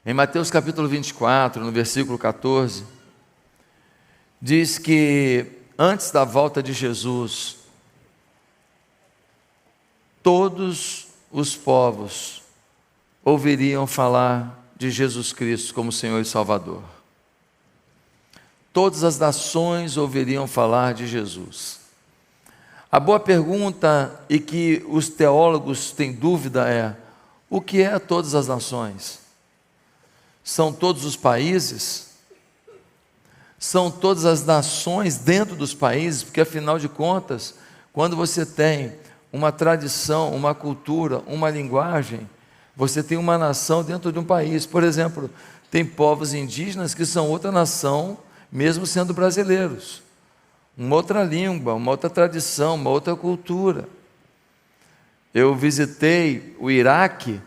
Em Mateus capítulo 24, no versículo 14, diz que antes da volta de Jesus, todos os povos ouviriam falar de Jesus Cristo como Senhor e Salvador. Todas as nações ouviriam falar de Jesus. A boa pergunta, e que os teólogos têm dúvida, é: o que é todas as nações? São todos os países? São todas as nações dentro dos países? Porque afinal de contas, quando você tem uma tradição, uma cultura, uma linguagem, você tem uma nação dentro de um país. Por exemplo, tem povos indígenas que são outra nação, mesmo sendo brasileiros. Uma outra língua, uma outra tradição, uma outra cultura. Eu visitei o Iraque,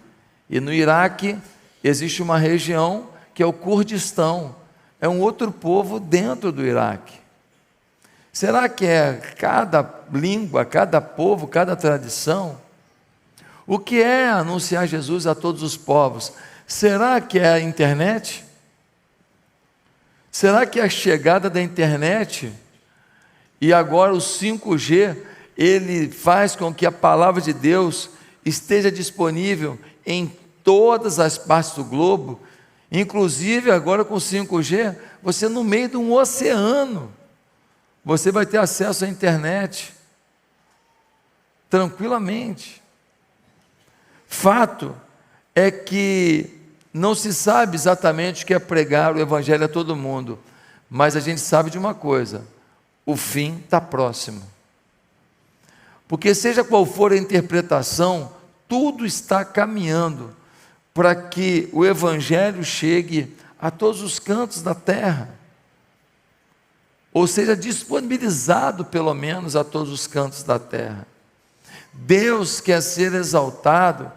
e no Iraque existe uma região que é o Kurdistão. É um outro povo dentro do Iraque. Será que é cada língua, cada povo, cada tradição? O que é anunciar Jesus a todos os povos? Será que é a internet? Será que a chegada da internet e agora o 5G, ele faz com que a palavra de Deus esteja disponível em todas as partes do globo? Inclusive agora com o 5G, você no meio de um oceano, você vai ter acesso à internet, tranquilamente. Fato é que não se sabe exatamente o que é pregar o Evangelho a todo mundo, mas a gente sabe de uma coisa: o fim está próximo. Porque seja qual for a interpretação, tudo está caminhando para que o Evangelho chegue a todos os cantos da terra, ou seja, disponibilizado pelo menos a todos os cantos da terra. Deus quer ser exaltado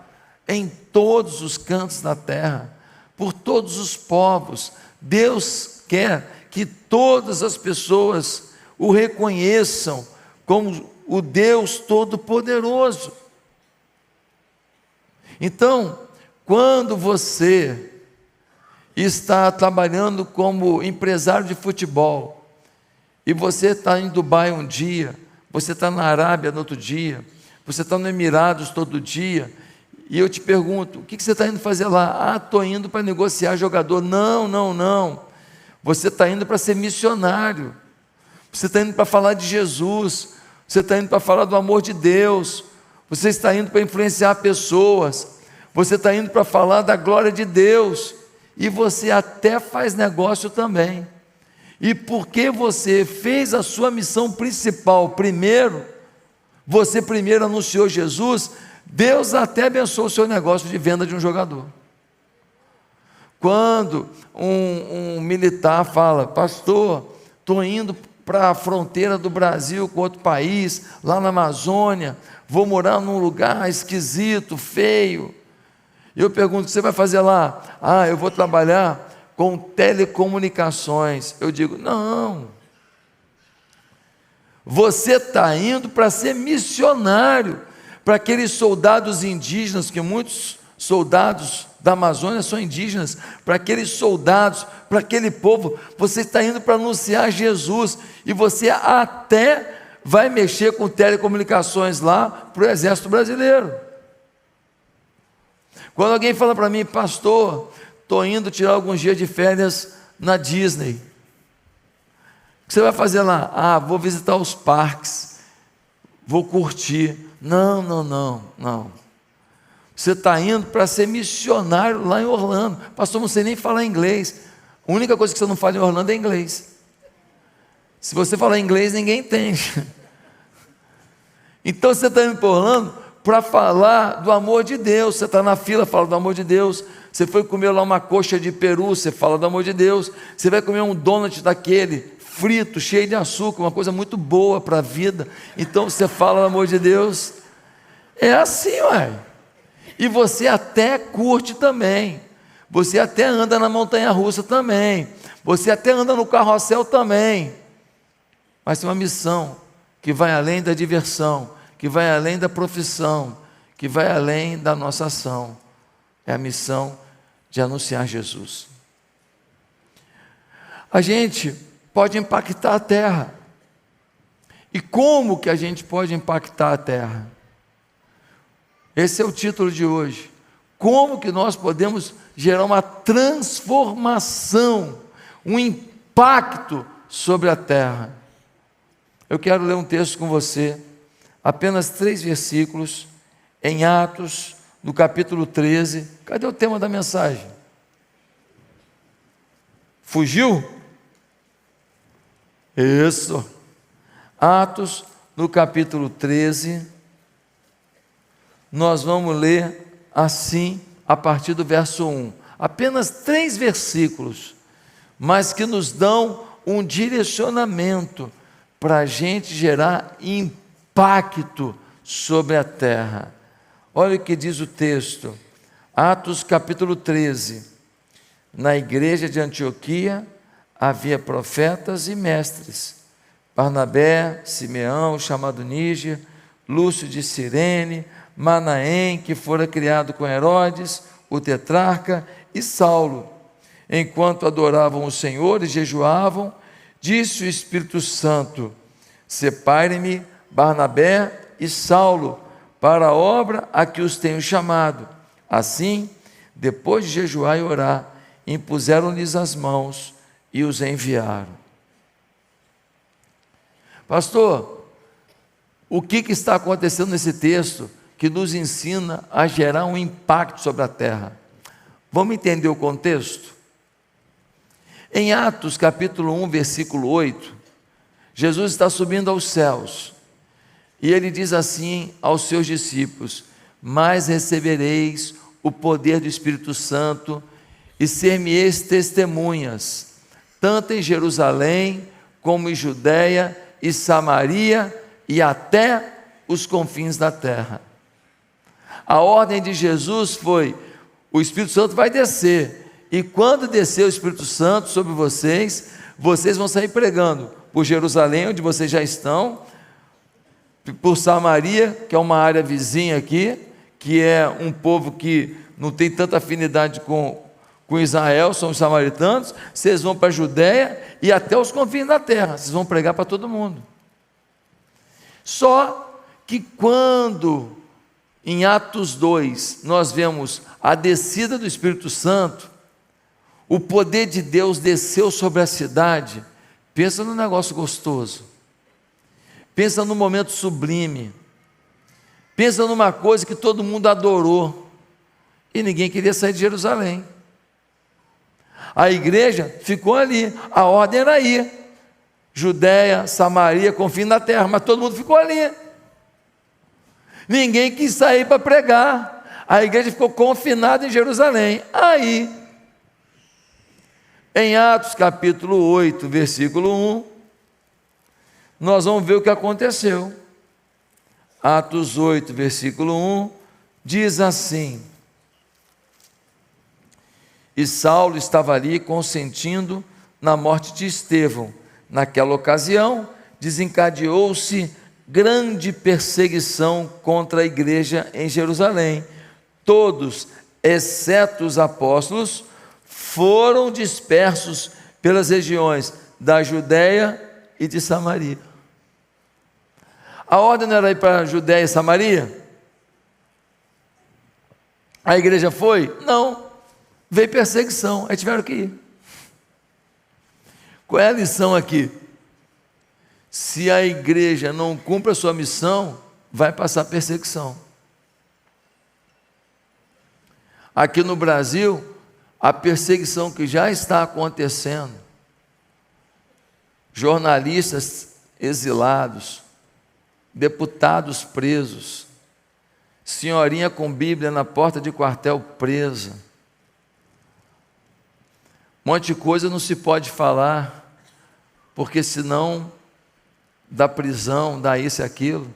em todos os cantos da terra, por todos os povos. Deus quer que todas as pessoas o reconheçam como o Deus Todo-Poderoso. Então, quando você está trabalhando como empresário de futebol, e você está em Dubai um dia, você está na Arábia no outro dia, você está no Emirados todo dia, e eu te pergunto: o que você está indo fazer lá? Ah, estou indo para negociar jogador. Não, não, não. Você está indo para ser missionário. Você está indo para falar de Jesus. Você está indo para falar do amor de Deus. Você está indo para influenciar pessoas. Você está indo para falar da glória de Deus. E você até faz negócio também. E porque você fez a sua missão principal primeiro, você primeiro anunciou Jesus, Deus até abençoou o seu negócio de venda de um jogador. Quando um militar fala: pastor, estou indo para a fronteira do Brasil com outro país, lá na Amazônia, vou morar num lugar esquisito, feio. E eu pergunto: o que você vai fazer lá? Ah, eu vou trabalhar com telecomunicações. Eu digo: não, você está indo para ser missionário, para aqueles soldados indígenas, que muitos soldados da Amazônia são indígenas, para aqueles soldados, para aquele povo, você está indo para anunciar Jesus, e você até vai mexer com telecomunicações lá para o exército brasileiro. Quando alguém fala para mim: pastor, estou indo tirar alguns dias de férias na Disney, o que você vai fazer lá? Ah, vou visitar os parques, vou curtir. Não, não, não, não. Você está indo para ser missionário lá em Orlando. Pastor, não sei nem falar inglês. A única coisa que você não fala em Orlando é inglês. Se você falar inglês, ninguém entende. Então você está indo para Orlando para falar do amor de Deus. Você está na fila, fala do amor de Deus. Você foi comer lá uma coxa de peru, você fala do amor de Deus. Você vai comer um donut daquele frito, cheio de açúcar, uma coisa muito boa para a vida, então você fala do amor de Deus. É assim, ué. E você até curte também, você até anda na montanha-russa também, você até anda no carrossel também, mas tem uma missão que vai além da diversão, que vai além da profissão, que vai além da nossa ação. É a missão de anunciar Jesus. A gente pode impactar a terra. E como que a gente pode impactar a terra? Esse é o título de hoje. Como que nós podemos gerar uma transformação, um impacto sobre a terra? Eu quero ler um texto com você, apenas 3 versículos, em Atos, no capítulo 13. Cadê o tema da mensagem? Fugiu? Isso. Atos, no capítulo 13, nós vamos ler assim, a partir do verso 1. Apenas 3 versículos, mas que nos dão um direcionamento para a gente gerar impacto sobre a terra. Olha o que diz o texto, Atos capítulo 13. Na igreja de Antioquia havia profetas e mestres, Barnabé, Simeão, chamado Níger, Lúcio de Cirene, Manaém, que fora criado com Herodes, o tetrarca, e Saulo. Enquanto adoravam o Senhor e jejuavam, disse o Espírito Santo: separe-me Barnabé e Saulo para a obra a que os tenho chamado. Assim, depois de jejuar e orar, impuseram-lhes as mãos e os enviaram. Pastor, o que está acontecendo nesse texto que nos ensina a gerar um impacto sobre a terra? Vamos entender o contexto? Em Atos capítulo 1, versículo 8, Jesus está subindo aos céus, e ele diz assim aos seus discípulos: mas recebereis o poder do Espírito Santo, e ser-me-eis testemunhas, tanto em Jerusalém, como em Judeia e Samaria, e até os confins da terra. A ordem de Jesus foi: o Espírito Santo vai descer, e quando descer o Espírito Santo sobre vocês, vocês vão sair pregando por Jerusalém, onde vocês já estão, por Samaria, que é uma área vizinha aqui, que é um povo que não tem tanta afinidade com Israel, são os samaritanos. Vocês vão para a Judeia e até os confins da terra, vocês vão pregar para todo mundo. Só que quando, em Atos 2, nós vemos a descida do Espírito Santo, o poder de Deus desceu sobre a cidade. Pensa num negócio gostoso, pensa num momento sublime, pensa numa coisa que todo mundo adorou, e ninguém queria sair de Jerusalém. A igreja ficou ali, a ordem era ir, Judeia, Samaria, confins da terra, mas todo mundo ficou ali, ninguém quis sair para pregar, a igreja ficou confinada em Jerusalém. Aí, em Atos capítulo 8, versículo 1, nós vamos ver o que aconteceu. Atos 8, versículo 1, diz assim: e Saulo estava ali consentindo na morte de Estevão. Naquela ocasião, desencadeou-se grande perseguição contra a igreja em Jerusalém. Todos, exceto os apóstolos, foram dispersos pelas regiões da Judeia e de Samaria. A ordem não era ir para a Judeia e Samaria? A igreja foi? Não. Veio perseguição, aí tiveram que ir. Qual é a lição aqui? Se a igreja não cumpre a sua missão, vai passar perseguição. Aqui no Brasil, a perseguição que já está acontecendo, jornalistas exilados, deputados presos, senhorinha com Bíblia na porta de quartel presa, um monte de coisa não se pode falar, porque senão dá prisão, dá isso e aquilo.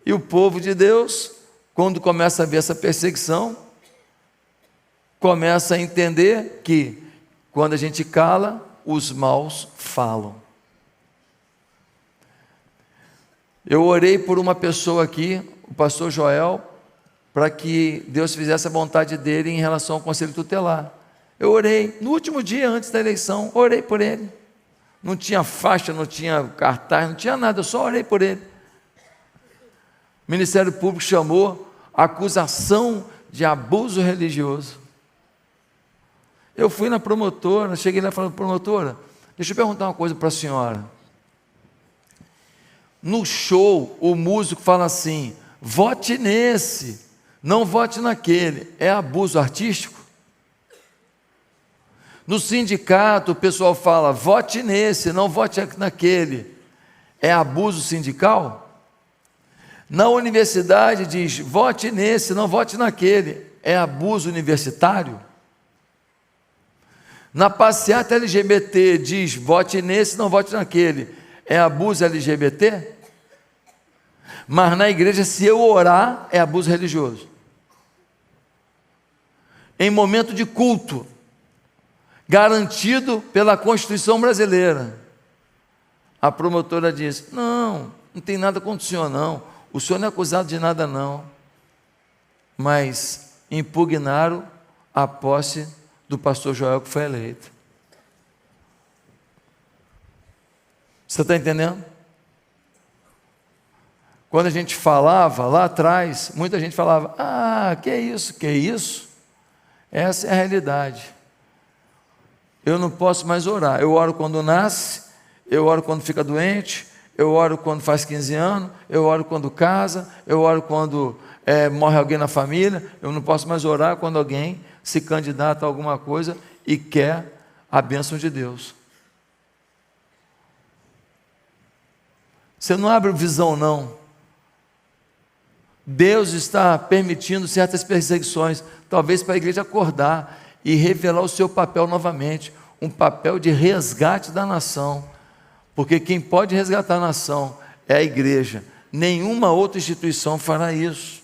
E o povo de Deus, quando começa a ver essa perseguição, começa a entender que quando a gente cala, os maus falam. Eu orei por uma pessoa aqui, o pastor Joel, para que Deus fizesse a vontade dele em relação ao conselho tutelar. Eu orei, no último dia antes da eleição, orei por ele. Não tinha faixa, não tinha cartaz, não tinha nada, eu só orei por ele. O Ministério Público chamou acusação de abuso religioso. Eu fui na promotora, cheguei lá e falei, promotora, deixa eu perguntar uma coisa para a senhora. No show, o músico fala assim, vote nesse, não vote naquele. É abuso artístico? No sindicato, o pessoal fala, vote nesse, não vote naquele. É abuso sindical? Na universidade diz, vote nesse, não vote naquele. É abuso universitário? Na passeata LGBT diz, vote nesse, não vote naquele. É abuso LGBT? Mas na igreja, se eu orar, é abuso religioso. Em momento de culto, garantido pela Constituição brasileira, a promotora diz, não tem nada contra o senhor não, o senhor não é acusado de nada não, mas impugnaram a posse do pastor Joel que foi eleito. Você está entendendo? Quando a gente falava lá atrás, muita gente falava, que isso? Essa é a realidade. Eu não posso mais orar, eu oro quando nasce, eu oro quando fica doente, eu oro quando faz 15 anos, eu oro quando casa, eu oro quando morre alguém na família, eu não posso mais orar quando alguém se candidata a alguma coisa e quer a bênção de Deus. Você não abre visão não. Deus está permitindo certas perseguições, talvez para a igreja acordar e revelar o seu papel novamente, um papel de resgate da nação, porque quem pode resgatar a nação é a igreja, nenhuma outra instituição fará isso.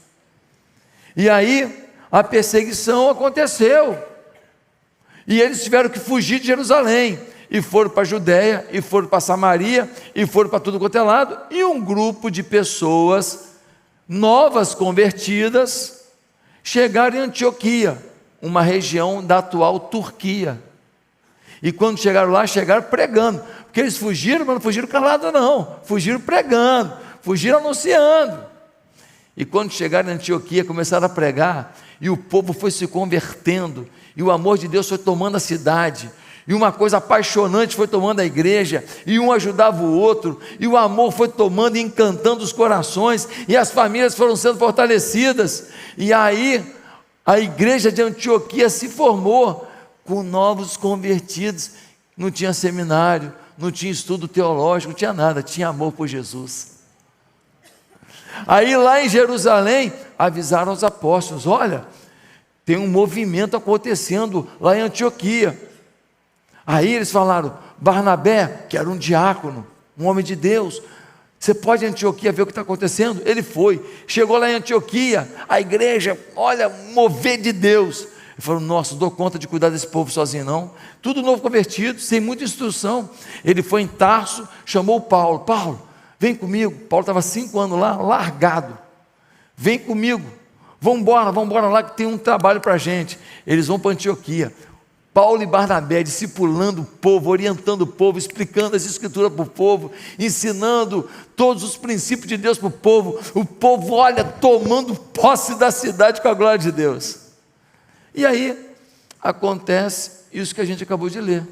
E aí, a perseguição aconteceu, e eles tiveram que fugir de Jerusalém, e foram para a Judéia, e foram para Samaria, e foram para tudo quanto é lado, e um grupo de pessoas novas convertidas chegaram em Antioquia, uma região da atual Turquia. E quando chegaram lá, chegaram pregando, porque eles fugiram, mas não fugiram calados não, fugiram pregando, fugiram anunciando. E quando chegaram em Antioquia, começaram a pregar, e o povo foi se convertendo, e o amor de Deus foi tomando a cidade, e uma coisa apaixonante foi tomando a igreja, e um ajudava o outro, e o amor foi tomando e encantando os corações, e as famílias foram sendo fortalecidas, e aí a igreja de Antioquia se formou com novos convertidos, não tinha seminário, não tinha estudo teológico, não tinha nada, tinha amor por Jesus. Aí lá em Jerusalém, avisaram os apóstolos, olha, tem um movimento acontecendo lá em Antioquia. Aí eles falaram, Barnabé, que era um diácono, um homem de Deus, você pode ir em Antioquia ver o que está acontecendo? Ele foi, chegou lá em Antioquia, a igreja, olha, mover de Deus. Ele falou, nossa, não dou conta de cuidar desse povo sozinho não, tudo novo convertido, sem muita instrução. Ele foi em Tarso, chamou Paulo, Paulo, vem comigo. Paulo estava 5 anos lá, largado, vem comigo, vamos embora lá que tem um trabalho para a gente. Eles vão para Antioquia, Paulo e Barnabé discipulando o povo, orientando o povo, explicando as escrituras para o povo, ensinando todos os princípios de Deus para o povo, olha, tomando posse da cidade com a glória de Deus. E aí, acontece isso que a gente acabou de ler.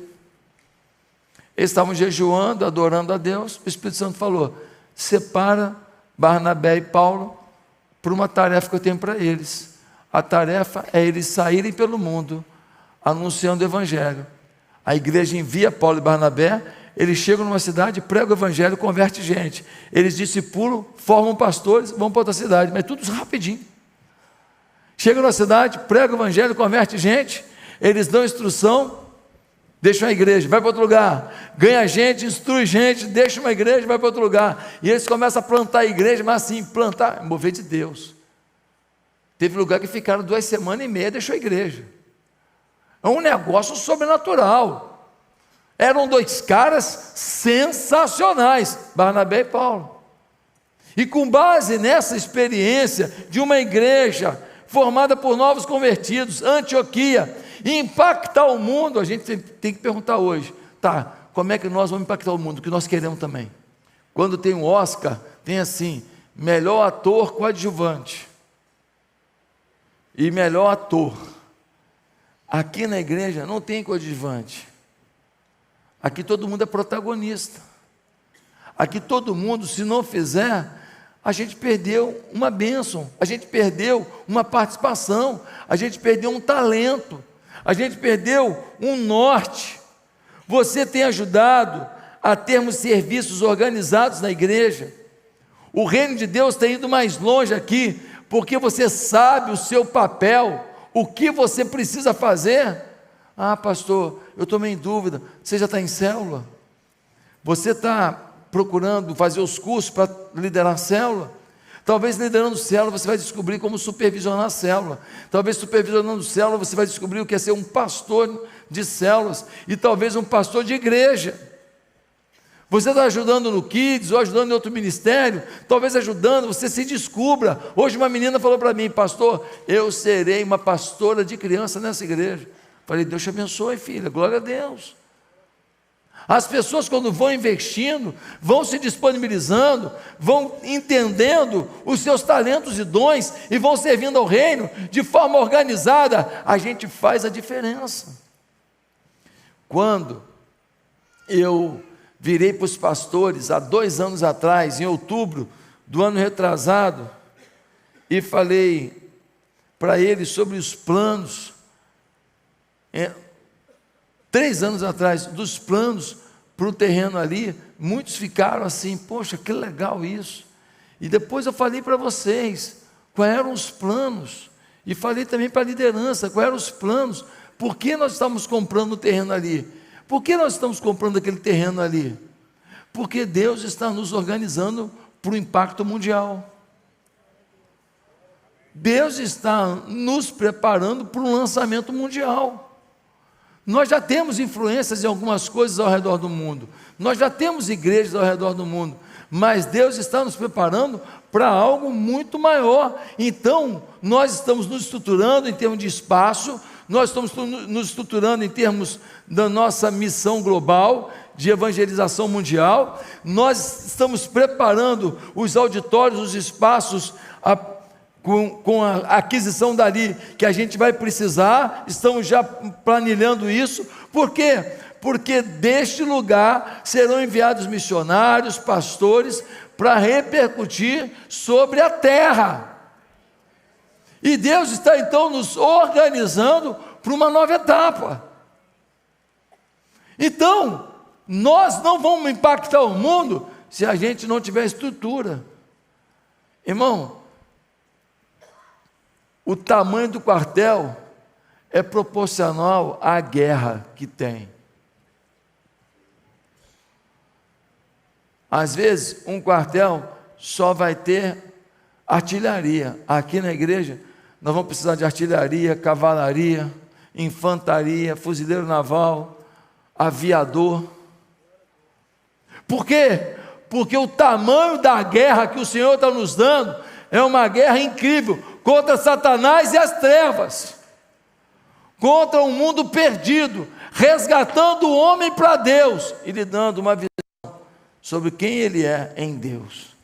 Eles estavam jejuando, adorando a Deus, o Espírito Santo falou, separa Barnabé e Paulo para uma tarefa que eu tenho para eles. A tarefa é eles saírem pelo mundo, anunciando o Evangelho. A igreja envia Paulo e Barnabé, eles chegam numa cidade, pregam o Evangelho, converte gente. Eles discipulam, formam pastores, vão para outra cidade, mas tudo rapidinho. Chegam na cidade, pregam o Evangelho, converte gente, eles dão instrução, deixam a igreja, vai para outro lugar, ganha gente, instrui gente, deixa uma igreja, vai para outro lugar, e eles começam a plantar a igreja, mas assim, plantar, mover de Deus. Teve lugar que ficaram 2 semanas e meia, deixou a igreja. É um negócio sobrenatural. Eram 2 caras sensacionais, Barnabé e Paulo. E com base nessa experiência de uma igreja formada por novos convertidos, Antioquia, e impactar o mundo, a gente tem que perguntar hoje, tá, como é que nós vamos impactar o mundo? O que nós queremos também. Quando tem um Oscar, tem assim, melhor ator coadjuvante e melhor ator. Aqui na igreja não tem coadjuvante. Aqui todo mundo é protagonista. Aqui todo mundo, se não fizer, a gente perdeu uma bênção, a gente perdeu uma participação, a gente perdeu um talento, a gente perdeu um norte. Você tem ajudado a termos serviços organizados na igreja. O reino de Deus tem ido mais longe aqui, porque você sabe o seu papel, o que você precisa fazer. Ah, pastor, eu estou meio em dúvida. Você já está em célula? Você está procurando fazer os cursos para liderar a célula? Talvez liderando célula você vai descobrir como supervisionar a célula. Talvez supervisionando célula você vai descobrir o que é ser um pastor de células e talvez um pastor de igreja. Você está ajudando no Kids ou ajudando em outro ministério, talvez ajudando, você se descubra. Hoje uma menina falou para mim, pastor, eu serei uma pastora de criança nessa igreja. Falei, Deus te abençoe, filha, glória a Deus. As pessoas quando vão investindo, vão se disponibilizando, vão entendendo os seus talentos e dons e vão servindo ao reino de forma organizada, a gente faz a diferença. Quando eu virei para os pastores, há 2 anos atrás, em outubro do ano retrasado, e falei para eles sobre os planos, 3 anos atrás, dos planos para o terreno ali, muitos ficaram assim, poxa, que legal isso. E depois eu falei para vocês, quais eram os planos, e falei também para a liderança, quais eram os planos, por que nós estamos comprando o terreno ali? Por que nós estamos comprando aquele terreno ali? Porque Deus está nos organizando para o impacto mundial. Deus está nos preparando para um lançamento mundial. Nós já temos influências em algumas coisas ao redor do mundo. Nós já temos igrejas ao redor do mundo. Mas Deus está nos preparando para algo muito maior. Então, nós estamos nos estruturando em termos de espaço, nós estamos nos estruturando em termos da nossa missão global, de evangelização mundial, nós estamos preparando os auditórios, os espaços, com a aquisição dali, que a gente vai precisar, estamos já planilhando isso. Por quê? Porque deste lugar serão enviados missionários, pastores, para repercutir sobre a terra. E Deus está então nos organizando para uma nova etapa. Então, nós não vamos impactar o mundo se a gente não tiver estrutura. Irmão, o tamanho do quartel é proporcional à guerra que tem. Às vezes, um quartel só vai ter artilharia. Aqui na igreja, nós vamos precisar de artilharia, cavalaria, infantaria, fuzileiro naval, aviador. Por quê? Porque o tamanho da guerra que o Senhor está nos dando é uma guerra incrível contra Satanás e as trevas, contra um mundo perdido, resgatando o homem para Deus e lhe dando uma visão sobre quem ele é em Deus.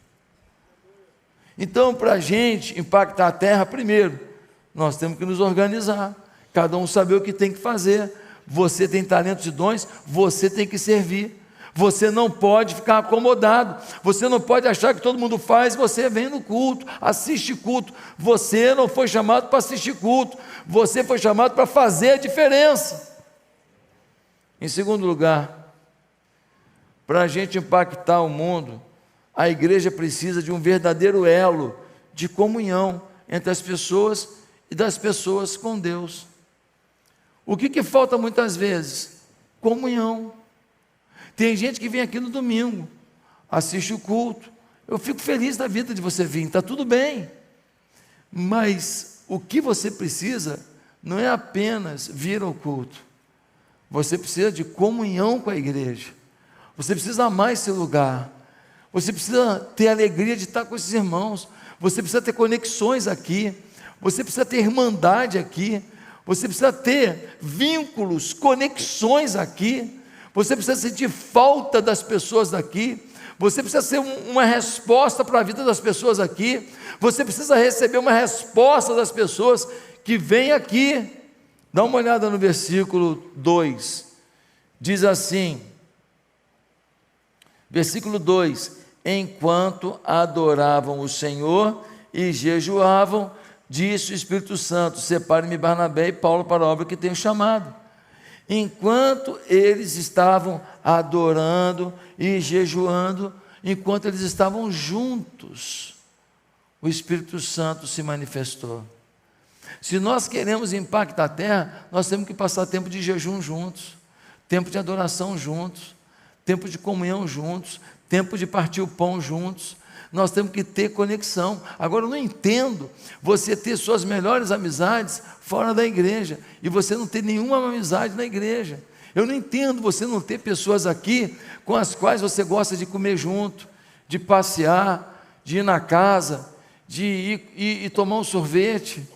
Então, para a gente impactar a terra, primeiro, nós temos que nos organizar, cada um saber o que tem que fazer. Você tem talentos e dons, você tem que servir. Você não pode ficar acomodado, você não pode achar que todo mundo faz, você vem no culto, assiste culto. Você não foi chamado para assistir culto, você foi chamado para fazer a diferença. Em segundo lugar, para a gente impactar o mundo, a igreja precisa de um verdadeiro elo de comunhão entre as pessoas e das pessoas com Deus. O que falta muitas vezes? Comunhão. Tem gente que vem aqui no domingo, assiste o culto. Eu fico feliz da vida de você vir, está tudo bem. Mas o que você precisa não é apenas vir ao culto. Você precisa de comunhão com a igreja. Você precisa amar esse lugar. Você precisa ter alegria de estar com esses irmãos. Você precisa ter conexões aqui. Você precisa ter irmandade aqui. Você precisa ter vínculos, conexões aqui. Você precisa sentir falta das pessoas daqui. Você precisa ser uma resposta para a vida das pessoas aqui. Você precisa receber uma resposta das pessoas que vêm aqui. Dá uma olhada no versículo 2. Diz assim, versículo 2: enquanto adoravam o Senhor e jejuavam, disse o Espírito Santo: separe-me Barnabé e Paulo para a obra que tenho chamado. Enquanto eles estavam adorando e jejuando, enquanto eles estavam juntos, o Espírito Santo se manifestou. Se nós queremos impactar a terra, nós temos que passar tempo de jejum juntos, tempo de adoração juntos, tempo de comunhão juntos, tempo de partir o pão juntos. Nós temos que ter conexão. Agora, eu não entendo você ter suas melhores amizades fora da igreja e você não ter nenhuma amizade na igreja. Eu não entendo você não ter pessoas aqui com as quais você gosta de comer junto, de passear, de ir na casa, de ir e tomar um sorvete,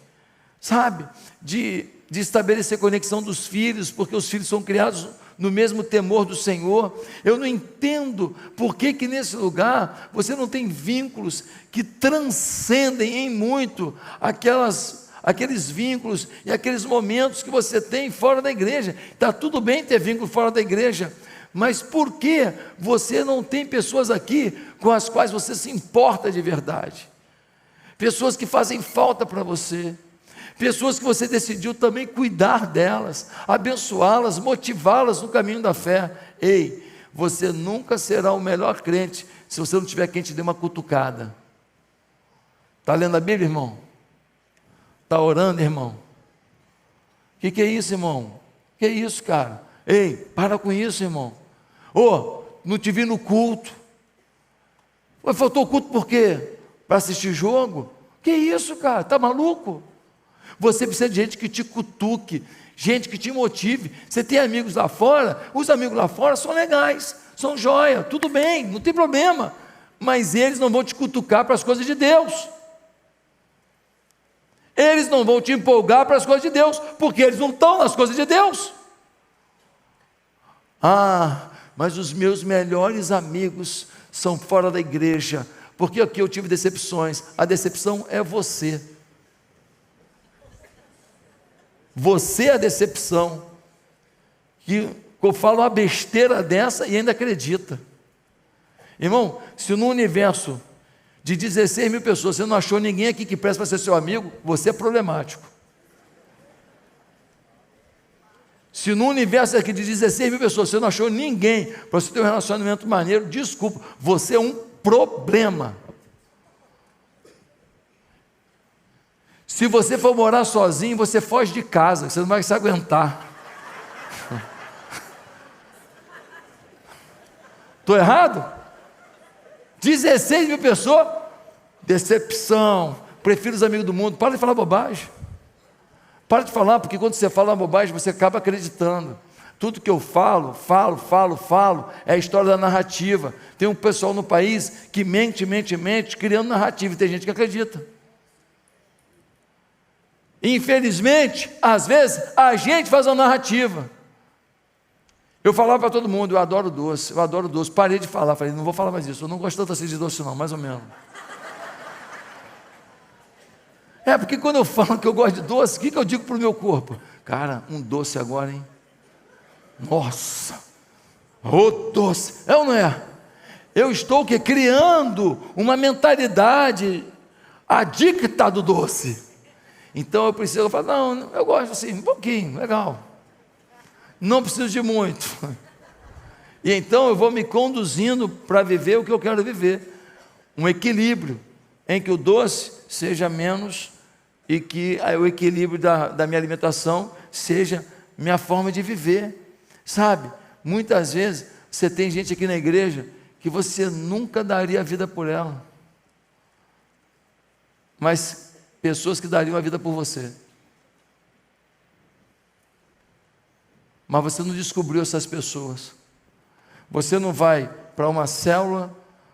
sabe? De estabelecer conexão dos filhos, porque os filhos são criados no mesmo temor do Senhor. Eu não entendo por que nesse lugar você não tem vínculos que transcendem em muito aqueles vínculos e aqueles momentos que você tem fora da igreja. Está tudo bem ter vínculo fora da igreja, mas por que você não tem pessoas aqui com as quais você se importa de verdade? Pessoas que fazem falta para você, pessoas que você decidiu também cuidar delas, abençoá-las, motivá-las no caminho da fé. Ei, você nunca será o melhor crente se você não tiver quem te dê uma cutucada. Está lendo a Bíblia, irmão? Está orando, irmão? O que é isso, irmão? Que é isso, cara? Ei, para com isso, irmão. Não te vi no culto. Faltou o culto por quê? Para assistir jogo? Que isso, cara? Está maluco? Você precisa de gente que te cutuque, gente que te motive. Você tem amigos lá fora, os amigos lá fora são legais, são joia, tudo bem, não tem problema, mas eles não vão te cutucar para as coisas de Deus, eles não vão te empolgar para as coisas de Deus, porque eles não estão nas coisas de Deus. Mas os meus melhores amigos são fora da igreja, porque aqui eu tive decepções. A decepção é você. Você é a decepção, que eu falo uma besteira dessa e ainda acredita. Irmão, se no universo de 16 mil pessoas você não achou ninguém aqui que presta para ser seu amigo, você é problemático. Se no universo aqui de 16 mil pessoas você não achou ninguém para você ter um relacionamento maneiro, desculpa, você é um problema. Se você for morar sozinho, você foge de casa, você não vai se aguentar. Estou errado? 16 mil pessoas, decepção, prefiro os amigos do mundo. Para de falar bobagem. Para de falar, porque quando você fala bobagem, você acaba acreditando. Tudo que eu falo, é a história da narrativa. Tem um pessoal no país que mente, criando narrativa, e tem gente que acredita. Infelizmente, às vezes, a gente faz uma narrativa. Eu falava para todo mundo, eu adoro doce, parei de falar, falei, não vou falar mais isso, eu não gosto tanto assim de doce não, mais ou menos. Porque quando eu falo que eu gosto de doce, o que eu digo para o meu corpo? Cara, um doce agora, hein? Nossa, doce, é ou não é? Eu estou criando uma mentalidade adicta do doce. Então eu preciso falar, não, eu gosto assim, um pouquinho, legal, não preciso de muito, e então eu vou me conduzindo para viver o que eu quero viver, um equilíbrio, em que o doce seja menos, e que o equilíbrio da minha alimentação seja minha forma de viver, sabe? Muitas vezes, você tem gente aqui na igreja, que você nunca daria a vida por ela, mas pessoas que dariam a vida por você, mas você não descobriu essas pessoas. Você não vai para uma célula,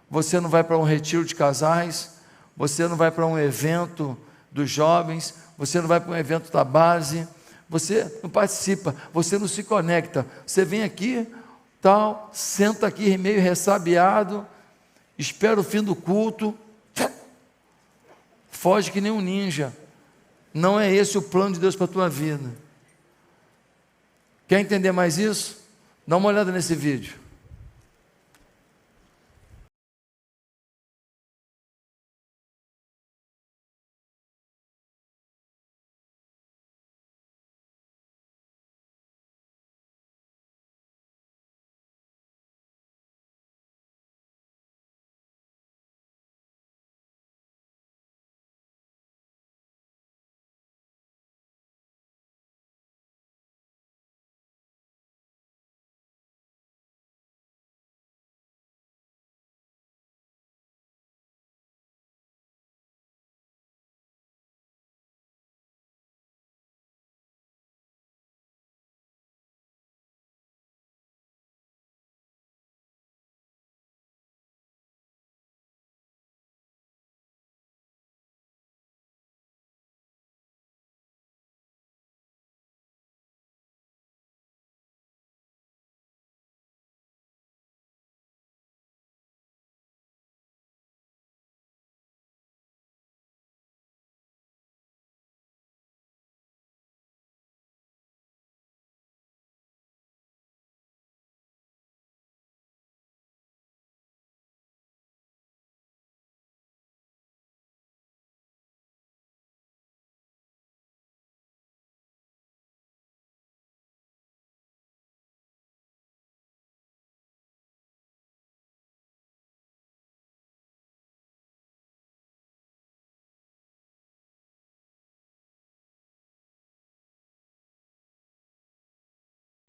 você não vai para um retiro de casais, você não vai para um evento dos jovens, você não vai para um evento da base, você não participa, você não se conecta, você vem aqui, tal, senta aqui meio ressabiado, espera o fim do culto, foge que nem um ninja. Não é esse o plano de Deus para a tua vida. Quer entender mais isso? Dá uma olhada nesse vídeo.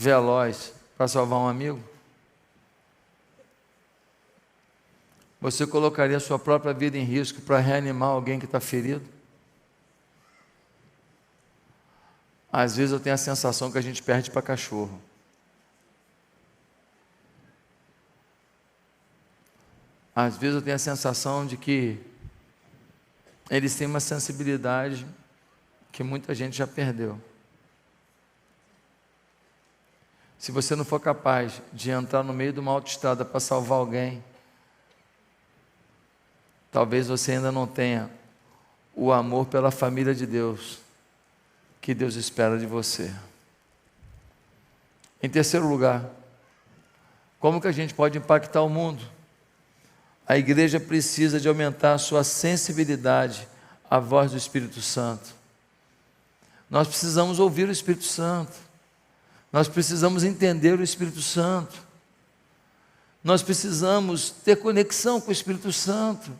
Veloz para salvar um amigo? Você colocaria a sua própria vida em risco para reanimar alguém que está ferido? Às vezes eu tenho a sensação que a gente perde para cachorro. Às vezes eu tenho a sensação de que eles têm uma sensibilidade que muita gente já perdeu. Se você não for capaz de entrar no meio de uma autoestrada para salvar alguém, talvez você ainda não tenha o amor pela família de Deus que Deus espera de você. Em terceiro lugar, como que a gente pode impactar o mundo? A igreja precisa de aumentar a sua sensibilidade à voz do Espírito Santo. Nós precisamos ouvir o Espírito Santo. Nós precisamos entender o Espírito Santo. Nós precisamos ter conexão com o Espírito Santo.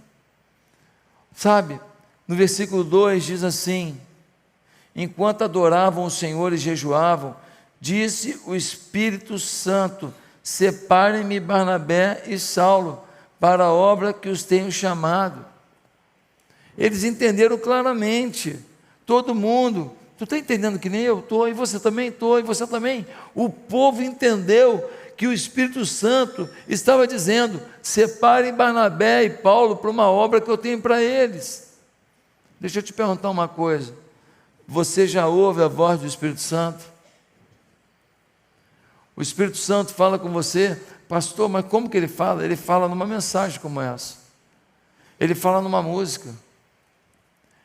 Sabe, no versículo 2 diz assim: enquanto adoravam o Senhor e jejuavam, disse o Espírito Santo: separem-me Barnabé e Saulo para a obra que os tenho chamado. Eles entenderam claramente, todo mundo. Tu está entendendo que nem eu estou, e você também estou, e você também. O povo entendeu que o Espírito Santo estava dizendo: separem Barnabé e Paulo para uma obra que eu tenho para eles. Deixa eu te perguntar uma coisa: você já ouve a voz do Espírito Santo? O Espírito Santo fala com você: pastor, mas como que ele fala? Ele fala numa mensagem como essa, ele fala numa música,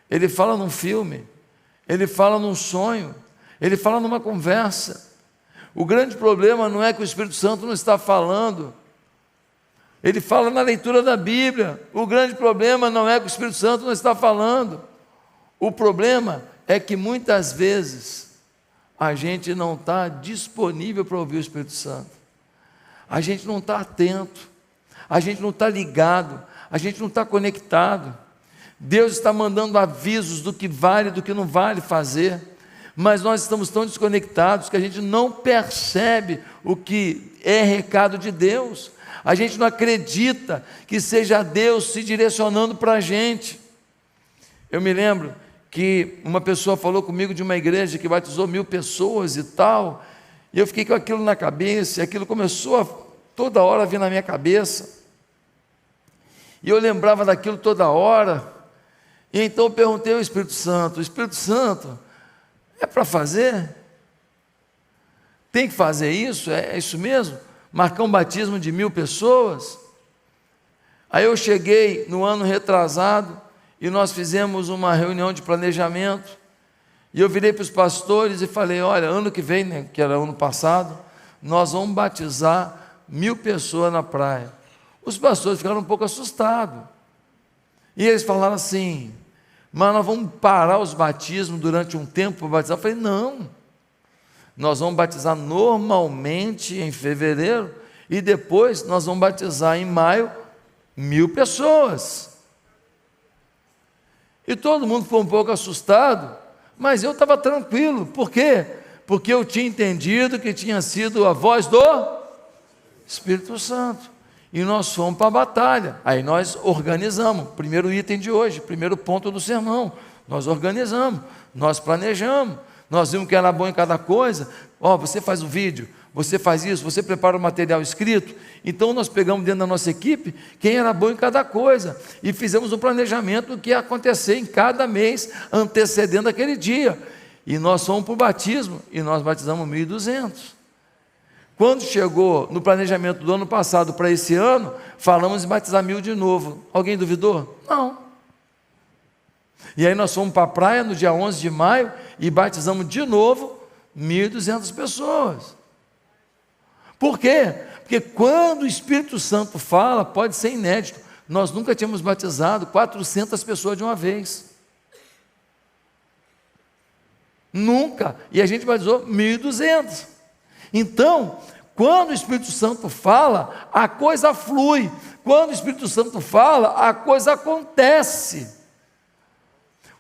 ele fala num filme, ele fala num sonho, ele fala numa conversa. O grande problema não é que o Espírito Santo não está falando, ele fala na leitura da Bíblia. O grande problema não é que o Espírito Santo não está falando, o problema é que muitas vezes a gente não está disponível para ouvir o Espírito Santo, a gente não está atento, a gente não está ligado, a gente não está conectado. Deus está mandando avisos do que vale e do que não vale fazer, mas nós estamos tão desconectados que a gente não percebe o que é recado de Deus, a gente não acredita que seja Deus se direcionando para a gente. Eu me lembro que uma pessoa falou comigo de uma igreja que batizou 1000 pessoas e tal, e eu fiquei com aquilo na cabeça, e aquilo começou a toda hora vir na minha cabeça, E eu lembrava daquilo toda hora. E então eu perguntei ao Espírito Santo: Espírito Santo, é para fazer? Tem que fazer isso? É isso mesmo? Marcar um batismo de 1000 pessoas? Aí eu cheguei no ano retrasado e nós fizemos uma reunião de planejamento. E eu virei para os pastores e falei: olha, ano que vem, né, que era ano passado, nós vamos batizar 1000 pessoas na praia. Os pastores ficaram um pouco assustados. E eles falaram assim: mas nós vamos parar os batismos durante um tempo para batizar? Eu falei: não, nós vamos batizar normalmente em fevereiro e depois nós vamos batizar em maio 1000 pessoas. E todo mundo ficou um pouco assustado, mas eu estava tranquilo. Por quê? Porque eu tinha entendido que tinha sido a voz do Espírito Santo. E nós fomos para a batalha. Aí nós organizamos, primeiro item de hoje, primeiro ponto do sermão. Nós organizamos, nós planejamos, nós vimos que era bom em cada coisa. Você faz o vídeo, você faz isso, você prepara o material escrito. Então nós pegamos dentro da nossa equipe quem era bom em cada coisa e fizemos um planejamento do que ia acontecer em cada mês antecedendo aquele dia. E nós fomos para o batismo e nós batizamos 1200. Quando chegou no planejamento do ano passado para esse ano, falamos em batizar 1000 de novo. Alguém duvidou? Não. E aí nós fomos para a praia no dia 11 de maio e batizamos de novo 1200 pessoas. Por quê? Porque quando o Espírito Santo fala, pode ser inédito. Nós nunca tínhamos batizado 400 pessoas de uma vez. Nunca. E a gente batizou 1200. Então, quando o Espírito Santo fala, a coisa flui. Quando o Espírito Santo fala, a coisa acontece.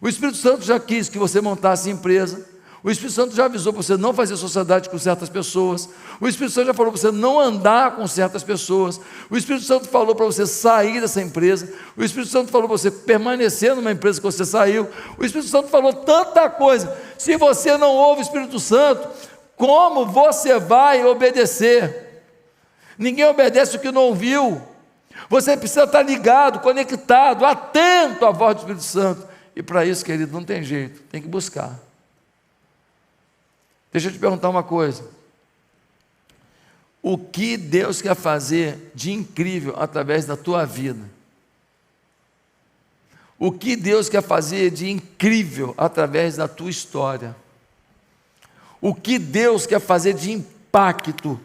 O Espírito Santo já quis que você montasse empresa. O Espírito Santo já avisou para você não fazer sociedade com certas pessoas. O Espírito Santo já falou para você não andar com certas pessoas. O Espírito Santo falou para você sair dessa empresa. O Espírito Santo falou para você permanecer numa empresa que você saiu. O Espírito Santo falou tanta coisa. Se você não ouve o Espírito Santo, como você vai obedecer? Ninguém obedece o que não ouviu. Você precisa estar ligado, conectado, atento à voz do Espírito Santo. E para isso, querido, não tem jeito, tem que buscar. Deixa eu te perguntar uma coisa: o que Deus quer fazer de incrível através da tua vida? O que Deus quer fazer de incrível através da tua história? O que Deus quer fazer de impacto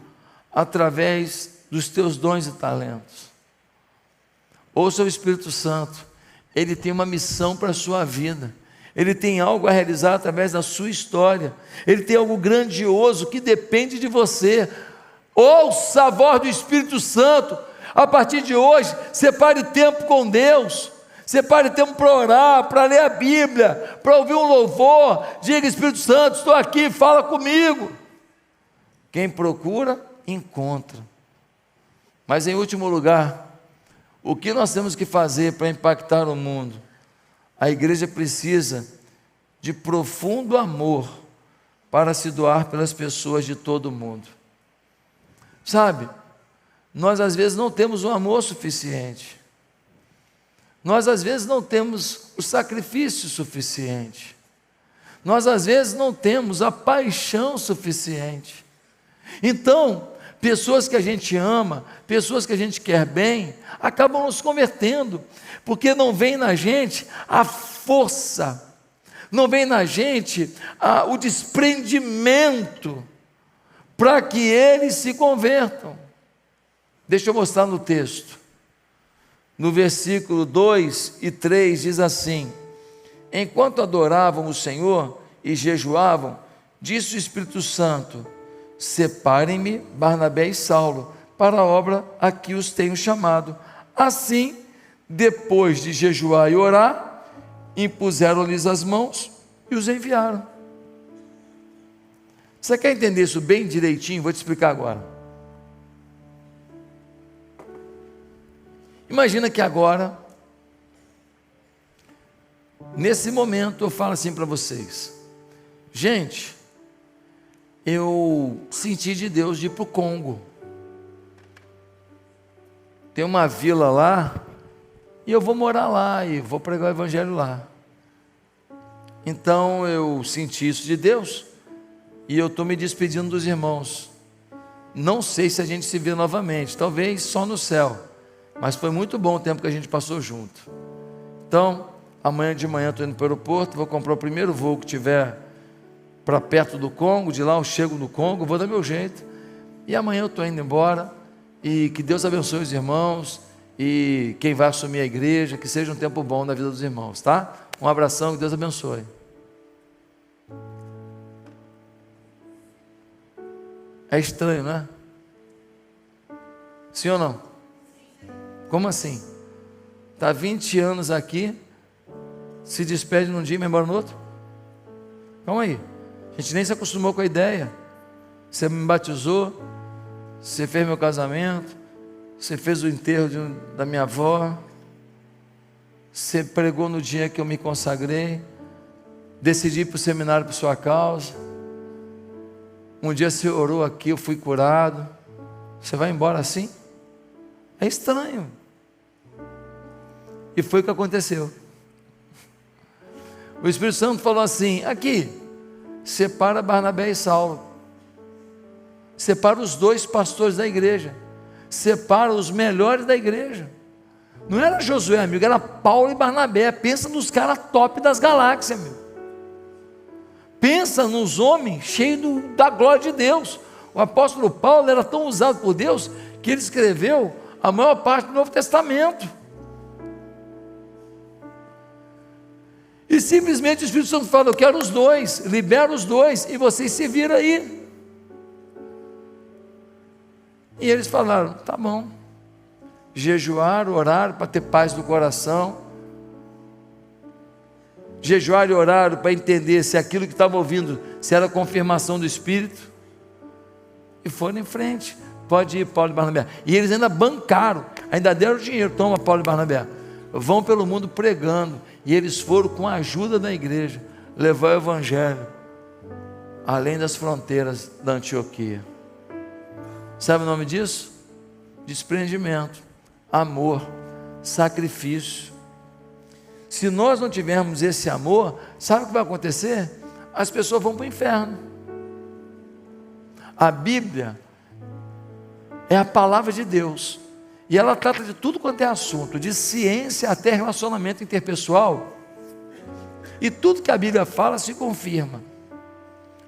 através dos teus dons e talentos? Ouça o Espírito Santo, ele tem uma missão para a sua vida. Ele tem algo a realizar através da sua história. Ele tem algo grandioso que depende de você. Ouça a voz do Espírito Santo. A partir de hoje, separe tempo com Deus. Separe tempo para orar, para ler a Bíblia, para ouvir um louvor. Diga: Espírito Santo, estou aqui, fala comigo. Quem procura, encontra. Mas em último lugar, o que nós temos que fazer para impactar o mundo? A igreja precisa de profundo amor para se doar pelas pessoas de todo o mundo. Sabe, nós às vezes não temos um amor suficiente. Nós às vezes não temos o sacrifício suficiente. Nós às vezes não temos a paixão suficiente. Então, pessoas que a gente ama, pessoas que a gente quer bem, acabam nos convertendo, porque não vem na gente a força, não vem na gente o desprendimento para que eles se convertam. Deixa eu mostrar no texto. No versículo 2 e 3 diz assim: enquanto adoravam o Senhor e jejuavam, disse o Espírito Santo: separem-me Barnabé e Saulo para a obra a que os tenho chamado. Assim, depois de jejuar e orar, impuseram-lhes as mãos e os enviaram. Você quer entender isso bem direitinho? Vou te explicar agora. Imagina que agora, nesse momento, eu falo assim para vocês: gente, eu senti de Deus de ir para o Congo. Tem uma vila lá e eu vou morar lá e vou pregar o evangelho lá. Então eu senti isso de Deus e eu estou me despedindo dos irmãos. Não sei se a gente se vê novamente, talvez só no céu, mas foi muito bom o tempo que a gente passou junto. Então, amanhã de manhã estou indo para o aeroporto, vou comprar o primeiro voo que tiver para perto do Congo, de lá eu chego no Congo, vou dar meu jeito, e amanhã eu estou indo embora, e que Deus abençoe os irmãos, e quem vai assumir a igreja, que seja um tempo bom na vida dos irmãos, tá? Um abração, que Deus abençoe. É estranho, não é? Sim ou não? Como assim? Está 20 anos aqui, se despede num dia e vai embora no outro? Calma aí, a gente nem se acostumou com a ideia. Você me batizou, você fez meu casamento, você fez o enterro da minha avó, você pregou no dia que eu me consagrei, decidi ir para o seminário por sua causa, um dia você orou aqui, eu fui curado, você vai embora assim? É estranho. E foi o que aconteceu. O Espírito Santo falou assim: aqui, separa Barnabé e Saulo, separa os 2 pastores da igreja, separa os melhores da igreja. Não era Josué, amigo, era Paulo e Barnabé. Pensa nos caras top das galáxias, amigo. Pensa nos homens cheios da glória de Deus. O apóstolo Paulo era tão usado por Deus que ele escreveu a maior parte do Novo Testamento. E simplesmente o Espírito Santo fala: eu quero os 2, libera os 2 e vocês se viram aí. E eles falaram: tá bom. Jejuaram, oraram para ter paz no coração. Jejuaram e oraram para entender se aquilo que estavam ouvindo, se era confirmação do Espírito. E foram em frente. Pode ir, Paulo e Barnabé. E eles ainda bancaram, ainda deram dinheiro. Toma, Paulo e Barnabé, vão pelo mundo pregando. E eles foram com a ajuda da igreja levar o evangelho além das fronteiras da Antioquia. Sabe o nome disso? Desprendimento, amor, sacrifício. Se nós não tivermos esse amor, sabe o que vai acontecer? As pessoas vão para o inferno. A Bíblia é a palavra de Deus, e ela trata de tudo quanto é assunto, de ciência até relacionamento interpessoal, e tudo que a Bíblia fala se confirma.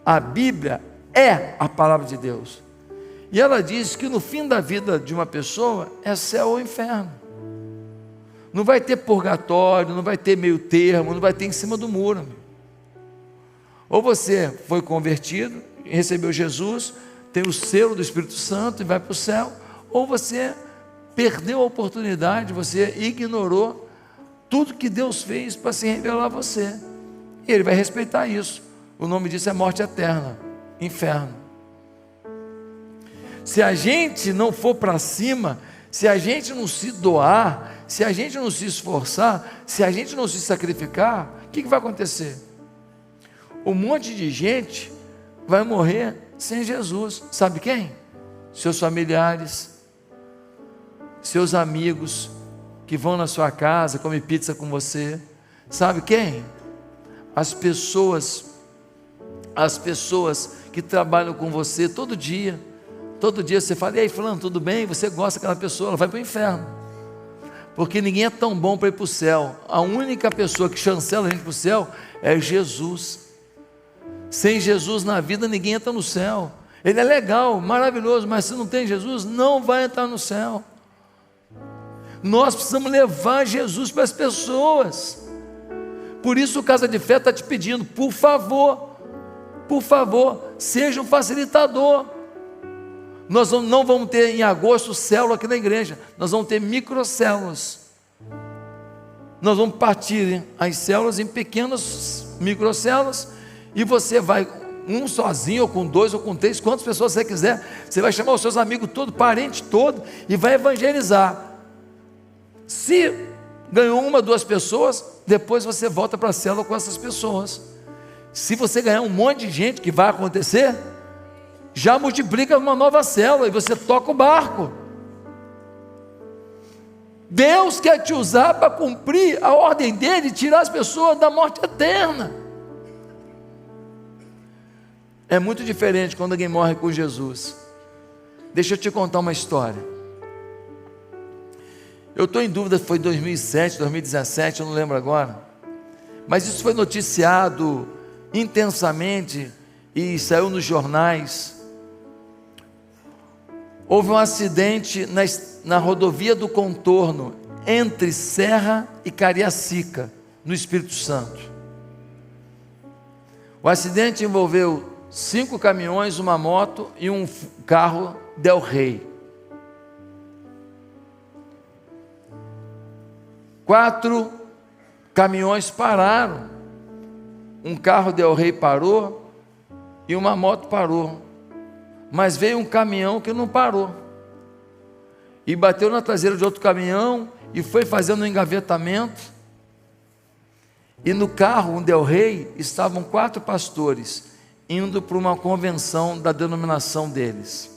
A Bíblia é a palavra de Deus, e ela diz que no fim da vida de uma pessoa é céu ou inferno. Não vai ter purgatório, não vai ter meio termo, não vai ter em cima do muro, amigo. Ou você foi convertido, recebeu Jesus, tem o selo do Espírito Santo e vai para o céu, ou você perdeu a oportunidade, você ignorou tudo que Deus fez para se revelar a você, e Ele vai respeitar isso. O nome disso é morte eterna, inferno. Se a gente não for para cima, se a gente não se doar, se a gente não se esforçar, se a gente não se sacrificar, o que vai acontecer? Um monte de gente vai morrer sem Jesus. Sabe quem? Seus familiares, seus amigos que vão na sua casa, comem pizza com você. Sabe quem? As pessoas que trabalham com você todo dia. Todo dia você fala: e aí fulano, tudo bem? Você gosta daquela pessoa, ela vai para o inferno. Porque ninguém é tão bom para ir para o céu. A única pessoa que chancela a gente para o céu é Jesus. Sem Jesus na vida ninguém entra no céu. Ele é legal, maravilhoso, mas se não tem Jesus, não vai entrar no céu. Nós precisamos levar Jesus para as pessoas. Por isso o Casa de Fé está te pedindo: por favor, seja um facilitador. Nós não vamos ter em agosto célula aqui na igreja, nós vamos ter microcélulas. Nós vamos partir as células em pequenas microcélulas, e você vai, um sozinho, ou com 2, ou com 3, quantas pessoas você quiser, você vai chamar os seus amigos todos, parente todo, e vai evangelizar. Se ganhou 1, 2 pessoas, depois você volta para a célula com essas pessoas. Se você ganhar um monte de gente, que vai acontecer, já multiplica uma nova célula e você toca o barco. Deus quer te usar para cumprir a ordem dele, tirar as pessoas da morte eterna. É muito diferente quando alguém morre com Jesus. Deixa eu te contar uma história. Eu estou em dúvida se foi 2007, 2017, eu não lembro agora. Mas isso foi noticiado intensamente e saiu nos jornais. Houve um acidente na rodovia do Contorno, entre Serra e Cariacica, no Espírito Santo. O acidente envolveu 5 caminhões, uma moto e um carro Del Rey. 4 caminhões pararam. Um carro Del Rey parou e uma moto parou. Mas veio um caminhão que não parou. E bateu na traseira de outro caminhão e foi fazendo um engavetamento. E no carro, um Del Rey, estavam 4 pastores indo para uma convenção da denominação deles.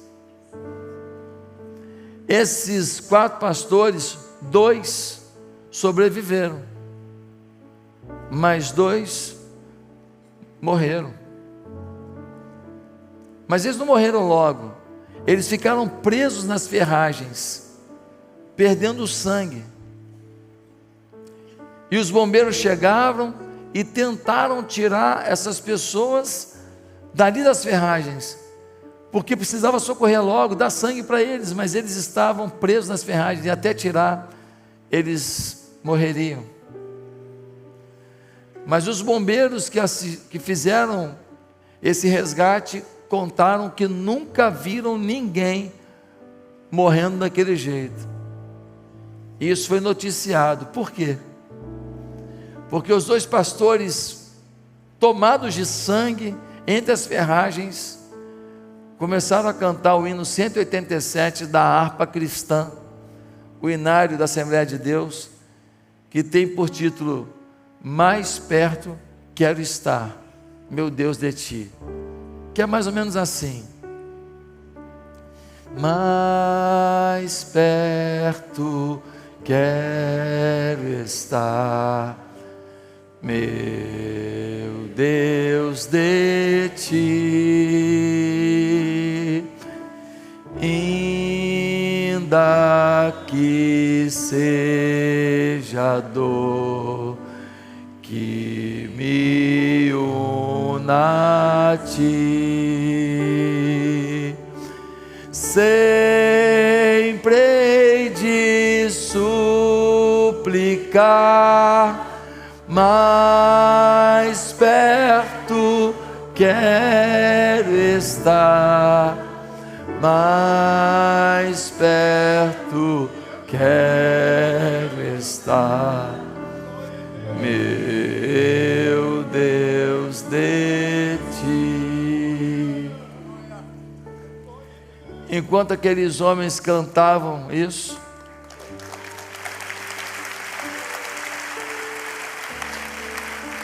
Esses 4 pastores, 2 sobreviveram, mas 2 morreram. Mas eles não morreram logo, eles ficaram presos nas ferragens, perdendo sangue. E os bombeiros chegaram e tentaram tirar essas pessoas dali das ferragens, porque precisava socorrer logo, dar sangue para eles, mas eles estavam presos nas ferragens, e até tirar, eles morreriam. Mas os bombeiros que fizeram esse resgate contaram que nunca viram ninguém morrendo daquele jeito. E isso foi noticiado. Por quê? Porque os 2 pastores, tomados de sangue, entre as ferragens, começaram a cantar o hino 187 da harpa cristã, o hinário da Assembleia de Deus, que tem por título: Mais perto quero estar, meu Deus, de ti. Que é mais ou menos assim: mais perto quero estar, meu Deus, de ti, ainda que seja dor que me una a ti, sempre hei de suplicar, mais perto quero estar, mais perto quero estar, meu Deus, de ti. Enquanto aqueles homens cantavam isso,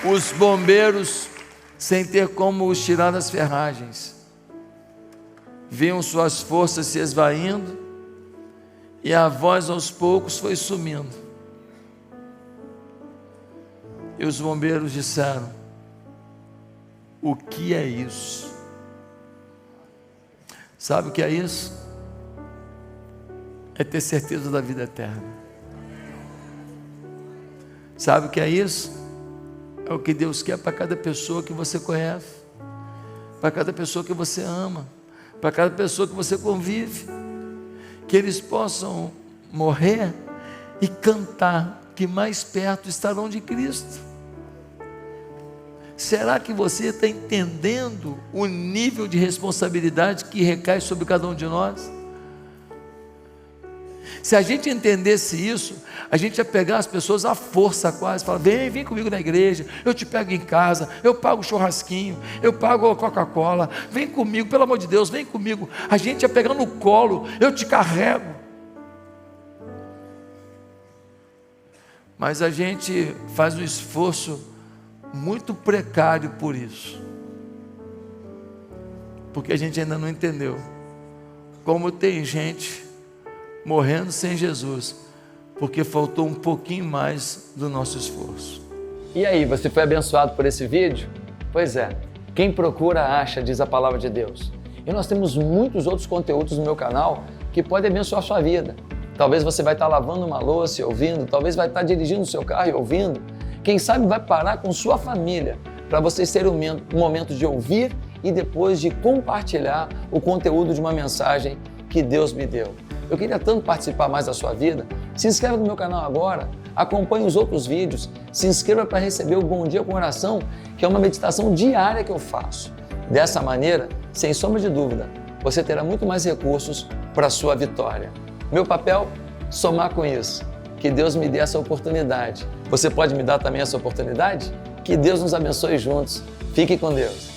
os bombeiros, sem ter como os tirar das ferragens, viam suas forças se esvaindo, e a voz aos poucos foi sumindo. E os bombeiros disseram: o que é isso? Sabe o que é isso? É ter certeza da vida eterna. Sabe o que é isso? É o que Deus quer para cada pessoa que você conhece, para cada pessoa que você ama, para cada pessoa que você convive, que eles possam morrer e cantar que mais perto estarão de Cristo. Será que você está entendendo o nível de responsabilidade que recai sobre cada um de nós? Se a gente entendesse isso, a gente ia pegar as pessoas à força quase, falar: vem comigo na igreja, eu te pego em casa, eu pago o churrasquinho, eu pago a Coca-Cola, vem comigo, pelo amor de Deus, vem comigo. A gente ia pegar no colo, eu te carrego. Mas a gente faz um esforço muito precário por isso, porque a gente ainda não entendeu como tem gente morrendo sem Jesus, porque faltou um pouquinho mais do nosso esforço. E aí, você foi abençoado por esse vídeo? Pois é, quem procura acha, diz a palavra de Deus. E nós temos muitos outros conteúdos no meu canal que podem abençoar a sua vida. Talvez você vai estar lavando uma louça e ouvindo, talvez vai estar dirigindo o seu carro e ouvindo. Quem sabe vai parar com sua família para vocês terem um momento de ouvir e depois de compartilhar o conteúdo de uma mensagem que Deus me deu. Eu queria tanto participar mais da sua vida. Se inscreva no meu canal agora, acompanhe os outros vídeos, se inscreva para receber o Bom Dia com Oração, que é uma meditação diária que eu faço. Dessa maneira, sem sombra de dúvida, você terá muito mais recursos para a sua vitória. Meu papel? Somar com isso. Que Deus me dê essa oportunidade. Você pode me dar também essa oportunidade? Que Deus nos abençoe juntos. Fique com Deus.